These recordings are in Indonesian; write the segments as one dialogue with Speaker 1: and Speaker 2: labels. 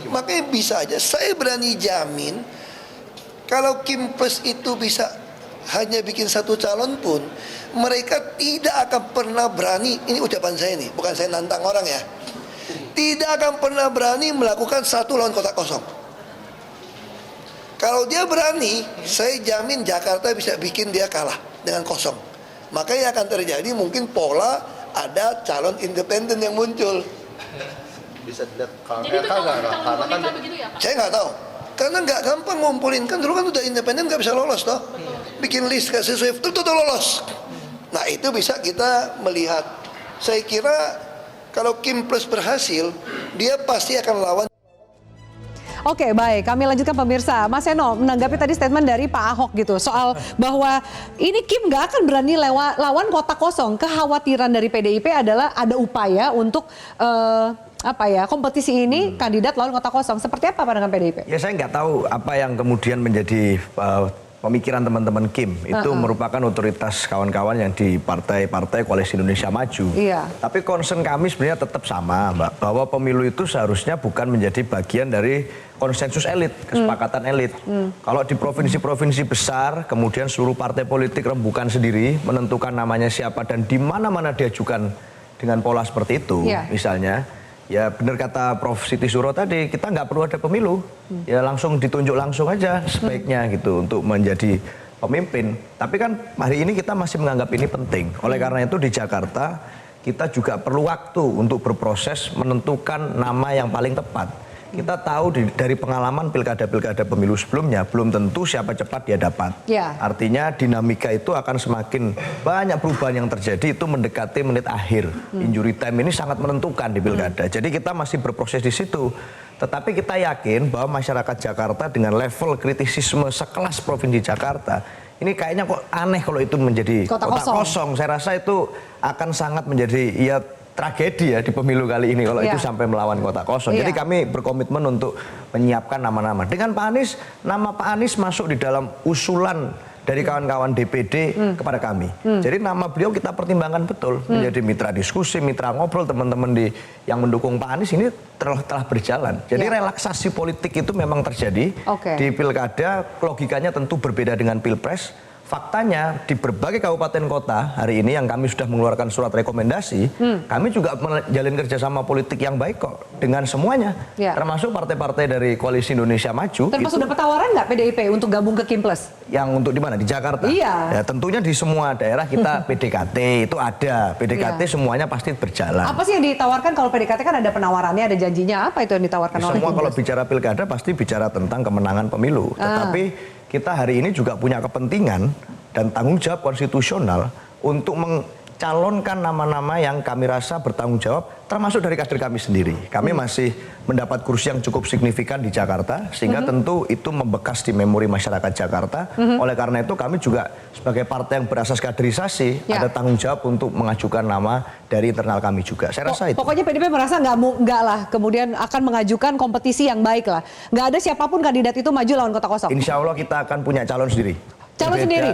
Speaker 1: Makanya bisa aja, saya berani jamin kalau Kim Plus itu bisa hanya bikin satu calon pun, mereka tidak akan pernah berani, ini ucapan saya nih, bukan saya nantang orang ya, tidak akan pernah berani melakukan satu lawan kotak kosong. Kalau dia berani, saya jamin Jakarta bisa bikin dia kalah dengan kosong. Makanya akan terjadi mungkin pola ada calon independen yang muncul.
Speaker 2: Bisa dilihat
Speaker 3: Jadi itu calon
Speaker 2: kan
Speaker 3: begitu ya Pak?
Speaker 1: Saya nggak tahu, karena nggak gampang ngumpulin. Kan dulu kan udah independen nggak bisa lolos toh. Bikin list gak sesuai itu lolos. Nah itu bisa kita melihat. Saya kira kalau Kim Plus berhasil, dia pasti akan lawan.
Speaker 4: Oke, baik. Kami lanjutkan pemirsa. Mas Seno menanggapi tadi statement dari Pak Ahok gitu soal bahwa ini Kim nggak akan berani lawan kotak kosong. Kekhawatiran dari PDIP adalah ada upaya untuk kompetisi ini kandidat lawan kotak kosong. Seperti apa pandangan PDIP?
Speaker 5: Ya saya nggak tahu apa yang kemudian menjadi pemikiran teman-teman Kim. Itu merupakan otoritas kawan-kawan yang di partai-partai Koalisi Indonesia Maju.
Speaker 4: Iya.
Speaker 5: Tapi concern kami sebenarnya tetap sama, Mbak. Bahwa pemilu itu seharusnya bukan menjadi bagian dari konsensus elit, kesepakatan elit. Kalau di provinsi-provinsi besar, kemudian seluruh partai politik rembukan sendiri, menentukan namanya siapa dan di mana-mana diajukan dengan pola seperti itu, misalnya. Ya benar kata Prof. Siti Suro tadi, kita nggak perlu ada pemilu, ya langsung ditunjuk langsung aja sebaiknya gitu untuk menjadi pemimpin. Tapi kan hari ini kita masih menganggap ini penting. Oleh karena itu di Jakarta kita juga perlu waktu untuk berproses menentukan nama yang paling tepat. Kita tahu dari pengalaman pilkada-pilkada pemilu sebelumnya, belum tentu siapa cepat dia dapat. Artinya dinamika itu akan semakin banyak perubahan yang terjadi, itu mendekati menit akhir. Injury time ini sangat menentukan di pilkada. Jadi kita masih berproses di situ. Tetapi kita yakin bahwa masyarakat Jakarta dengan level kritisisme sekelas Provinsi Jakarta, ini kayaknya kok aneh kalau itu menjadi kotak kosong. Saya rasa itu akan sangat menjadi tragedi ya di pemilu kali ini kalau itu sampai melawan kotak kosong. Jadi kami berkomitmen untuk menyiapkan nama-nama. Dengan Pak Anies, nama Pak Anies masuk di dalam usulan dari kawan-kawan DPD kepada kami. Jadi nama beliau kita pertimbangkan betul menjadi mitra diskusi, mitra ngobrol teman-teman yang mendukung Pak Anies ini telah berjalan. Jadi relaksasi politik itu memang terjadi di pilkada. Logikanya tentu berbeda dengan pilpres. Faktanya di berbagai kabupaten kota hari ini yang kami sudah mengeluarkan surat rekomendasi, kami juga menjalin kerjasama politik yang baik kok dengan semuanya, termasuk partai-partai dari Koalisi Indonesia Maju.
Speaker 4: Termasuk dapat tawaran nggak PDIP untuk gabung ke Kim Plus?
Speaker 5: Yang untuk di mana? Di Jakarta? Ya tentunya di semua daerah kita PDKT itu ada, PDKT semuanya pasti berjalan.
Speaker 4: Apa sih yang ditawarkan kalau PDKT kan ada penawarannya, ada janjinya, apa itu yang ditawarkan oleh Kim Plus?
Speaker 5: Semua kalau bicara pilkada pasti bicara tentang kemenangan pemilu, tetapi kita hari ini juga punya kepentingan dan tanggung jawab konstitusional untuk mencalonkan nama-nama yang kami rasa bertanggung jawab, termasuk dari kader kami sendiri. Kami masih mendapat kursi yang cukup signifikan di Jakarta, sehingga tentu itu membekas di memori masyarakat Jakarta. Oleh karena itu kami juga sebagai partai yang berasas kaderisasi, ada tanggung jawab untuk mengajukan nama dari internal kami juga. Saya rasa itu.
Speaker 4: Pokoknya PDIP merasa nggak lah, kemudian akan mengajukan kompetisi yang baik lah. Nggak ada siapapun kandidat itu maju lawan kotak kosong.
Speaker 5: Insya Allah kita akan punya calon sendiri.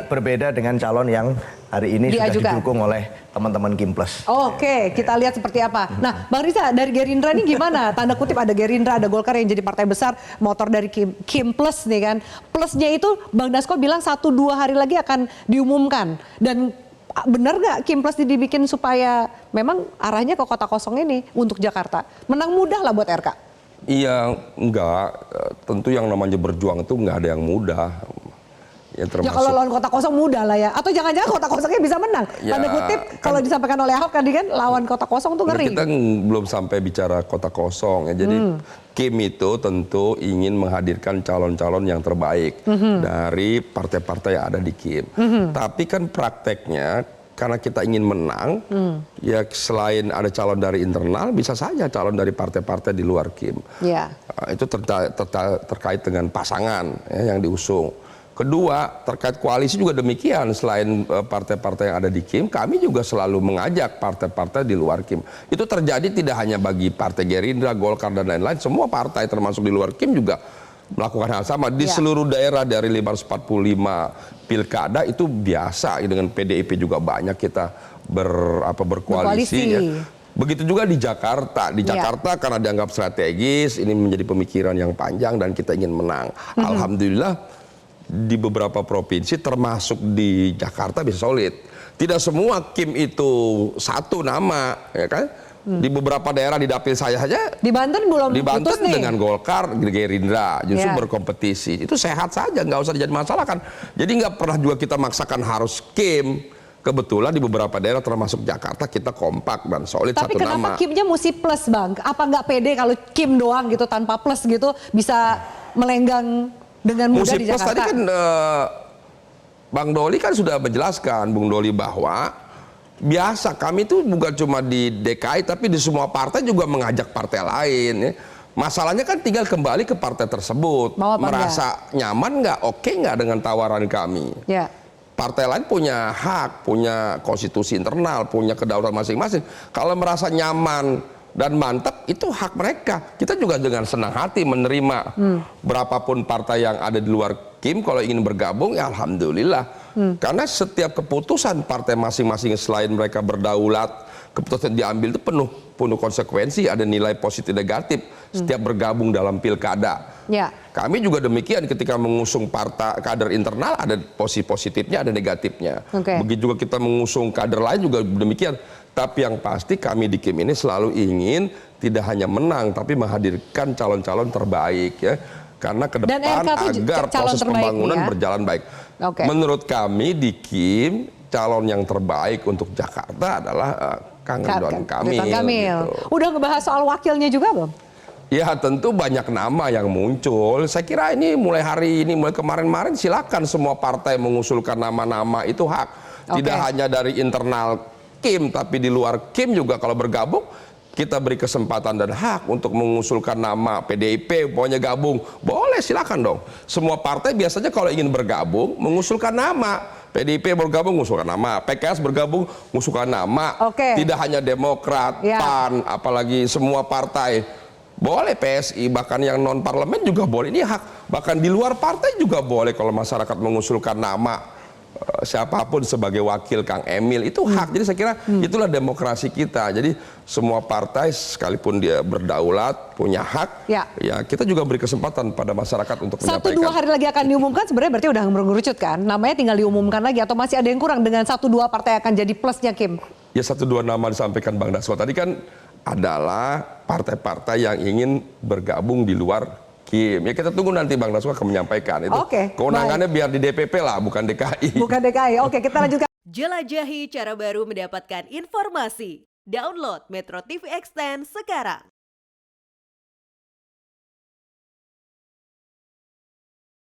Speaker 5: Berbeda dengan calon yang hari ini sudah didukung oleh teman-teman Kim Plus.
Speaker 4: Oke, kita lihat seperti apa. Nah, Bang Riza dari Gerindra ini gimana? Tanda kutip ada Gerindra, ada Golkar yang jadi partai besar, motor dari Kim Plus nih kan. Plusnya itu Bang Dasko bilang 1-2 hari lagi akan diumumkan. Dan benar nggak Kim Plus dibikin supaya memang arahnya ke kota kosong ini untuk Jakarta? Menang mudah lah buat RK.
Speaker 6: Iya, enggak. Tentu yang namanya berjuang itu nggak ada yang mudah. Ya,
Speaker 4: kalau lawan kota kosong mudah lah ya. Atau jangan-jangan kota kosongnya bisa menang. Tanda kutip kalau disampaikan oleh Ahok tadi kan lawan kota kosong tuh ngeri.
Speaker 6: Kita belum sampai bicara kota kosong ya. Jadi Kim itu tentu ingin menghadirkan calon-calon yang terbaik dari partai-partai yang ada di Kim. Tapi kan prakteknya karena kita ingin menang, ya selain ada calon dari internal, bisa saja calon dari partai-partai di luar Kim. Itu terkait dengan pasangan yang diusung. Kedua, terkait koalisi juga demikian. Selain partai-partai yang ada di Kim, kami juga selalu mengajak partai-partai di luar Kim. Itu terjadi tidak hanya bagi partai Gerindra, Golkar, dan lain-lain. Semua partai termasuk di luar Kim juga melakukan hal sama. Di seluruh daerah dari 545 pilkada itu biasa. Dengan PDIP juga banyak kita berkoalisi. Ya. Begitu juga di Jakarta. Di
Speaker 4: Ya.
Speaker 6: Jakarta karena dianggap strategis, ini menjadi pemikiran yang panjang dan kita ingin menang. Alhamdulillah di beberapa provinsi termasuk di Jakarta bisa solid. Tidak semua Kim itu satu nama, ya kan? Di beberapa daerah di dapil saya saja
Speaker 4: Di Banten belum
Speaker 6: di
Speaker 4: putus
Speaker 6: Banten
Speaker 4: nih.
Speaker 6: dengan Golkar, Gerindra justru
Speaker 4: Ya.
Speaker 6: berkompetisi. Itu sehat saja, nggak usah dijadi masalah kan. Jadi nggak pernah juga kita maksakan harus Kim. Kebetulan di beberapa daerah termasuk Jakarta kita kompak dan solid
Speaker 4: Tapi
Speaker 6: satu
Speaker 4: kenapa
Speaker 6: nama.
Speaker 4: Kimnya mesti plus Bang? Apa nggak pede kalau Kim doang gitu tanpa plus gitu bisa melenggang dengan mudah
Speaker 6: Musim
Speaker 4: di
Speaker 6: plus
Speaker 4: Jakarta?
Speaker 6: tadi kan Bang Doli kan sudah menjelaskan, Bung Doli, bahwa biasa kami itu bukan cuma di DKI tapi di semua partai juga mengajak partai lain. Ya. Masalahnya kan tinggal kembali ke partai tersebut,
Speaker 4: Mau apa
Speaker 6: merasa nyaman nggak, oke nggak dengan tawaran kami.
Speaker 4: Ya.
Speaker 6: Partai lain punya hak, punya konstitusi internal, punya kedaulatan masing-masing. Kalau merasa nyaman dan mantap, itu hak mereka. Kita juga dengan senang hati menerima berapapun partai yang ada di luar Kim. Kalau ingin bergabung, ya alhamdulillah. Karena setiap keputusan partai masing-masing selain mereka berdaulat, keputusan diambil itu penuh konsekuensi, ada nilai positif negatif setiap bergabung dalam pilkada.
Speaker 4: Ya.
Speaker 6: Kami juga demikian ketika mengusung partai kader internal, ada positifnya, ada negatifnya.
Speaker 4: Oke.
Speaker 6: Begitu juga kita mengusung kader lain juga demikian. Tapi yang pasti kami di Kim ini selalu ingin tidak hanya menang tapi menghadirkan calon-calon terbaik ya. Karena ke
Speaker 4: Dan
Speaker 6: depan
Speaker 4: RK tuh
Speaker 6: agar
Speaker 4: calon
Speaker 6: proses
Speaker 4: terbaik
Speaker 6: pembangunan
Speaker 4: ya?
Speaker 6: berjalan baik.
Speaker 4: Oke.
Speaker 6: Menurut kami di Kim calon yang terbaik untuk Jakarta adalah Kang Ridwan Kamil.
Speaker 4: Ridwan Kamil.
Speaker 6: Gitu.
Speaker 4: Udah ngebahas soal wakilnya juga belum?
Speaker 6: Ya tentu banyak nama yang muncul. Saya kira ini mulai hari ini, mulai kemarin-kemarin silakan semua partai mengusulkan nama-nama, itu hak. Tidak
Speaker 4: Oke.
Speaker 6: hanya dari internal Kim, tapi di luar Kim juga kalau bergabung, kita beri kesempatan dan hak untuk mengusulkan nama. PDIP pokoknya gabung, boleh silakan dong. Semua partai biasanya kalau ingin bergabung mengusulkan nama. PDIP bergabung mengusulkan nama, PKS bergabung mengusulkan nama.
Speaker 4: Oke.
Speaker 6: Tidak hanya Demokrat,
Speaker 4: Ya.
Speaker 6: PAN, apalagi semua partai. Boleh PSI, bahkan yang non parlemen juga boleh, ini hak. Bahkan di luar partai juga boleh kalau masyarakat mengusulkan nama siapapun sebagai wakil Kang Emil, itu hak. Jadi saya kira itulah demokrasi kita. Jadi semua partai sekalipun dia berdaulat punya hak,
Speaker 4: Ya.
Speaker 6: ya kita juga beri kesempatan pada masyarakat untuk
Speaker 4: 1-2
Speaker 6: menyampaikan.
Speaker 4: hari lagi akan diumumkan, sebenarnya berarti udah mengerucut kan? Namanya tinggal diumumkan lagi atau masih ada yang kurang dengan 1-2 partai akan jadi plusnya Kim?
Speaker 6: Ya 1-2 nama disampaikan Bang Dasko tadi kan adalah partai-partai yang ingin bergabung di luar Kim. Ya kita tunggu nanti Bang Dasko akan menyampaikan itu.
Speaker 4: Oke,
Speaker 6: Kewenangannya biar di DPP lah, bukan DKI.
Speaker 4: Bukan DKI. Oke, kita lanjutkan.
Speaker 3: Jelajahi cara baru mendapatkan informasi. Download Metro TV Extend sekarang.